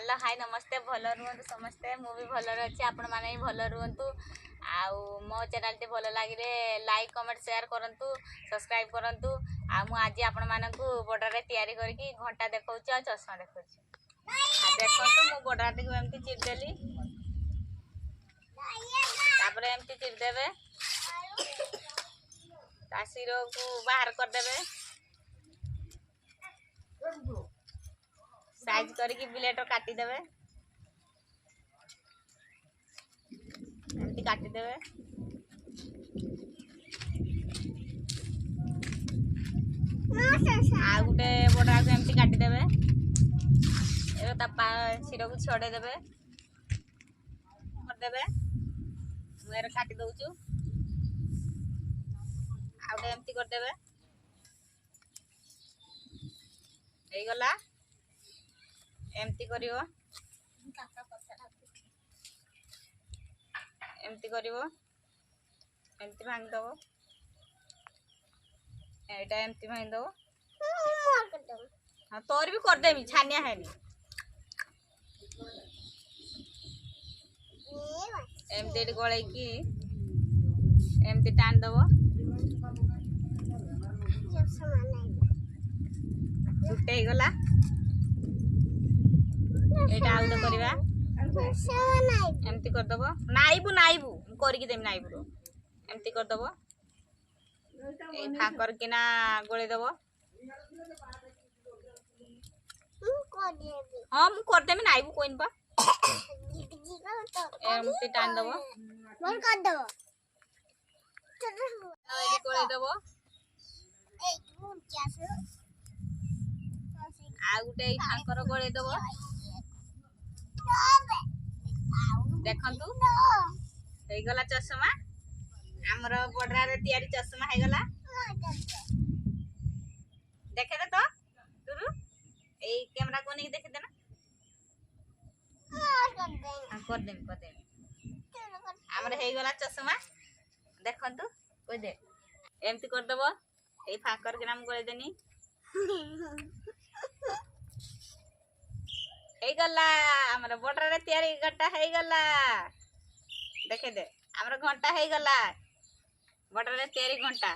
Hello hi नमस्ते भल रुहतु समस्ते मु भी भल अच्छी आपण मैंने भी भल रुहतु आउ मो चैनल टी भल लगे लाइक कमेंट शेयर करंतु सब्सक्राइब करंतु आ मु आज आपण मानकु बॉर्डर रे तैयारी करके घंटा देखौची आ चश्मा देखौची देखंतु मु बॉर्डर टी को एमती चिर देली तापर एमती चिर देबे तासीरो को बाहर कर देबे साइज करके ब्लेड काटी देबे एमती काटी देबे आ गुटे बड़ा को एमती काटी देबे ए ता सिरो को छड़े देबे कर देबे मुएर काटी दउचू आ गुटे एमती कर देबे हे गला एमती करिवो एमती करिवो एमती भांग दबो एटा एमती भांग दबो हां तोर भी कर देमी छानिया है नी एमती गळे की एमती टान दबो छुटे गला एटा आउट करबा एमती कर दबो नाइबू करके देम नाइबू एमती कर दबो ए फाकर किना गोळे दबो हां मु कर देम नाइबू कोइन बा एमती टान दबो मोर कर दबो ए गोळे दबो ए गुचासु आ गुटे फाकर गोळे दबो देखंतु हे गला चश्मा हमर बडरा रे तयारी चश्मा हे गला देखे दे तो तुरु ए कैमरा को नहीं देखे दे ना कर दे हमर हे गला चश्मा देखंतु कोइ दे एमती कर दबो ए फाकर के नाम गोळे देनी हे गला हमर बॉर्डर रे तयारी गट्टा हे गला देखे दे हमर घंटा हे गला बॉर्डर रे तयारी घंटा।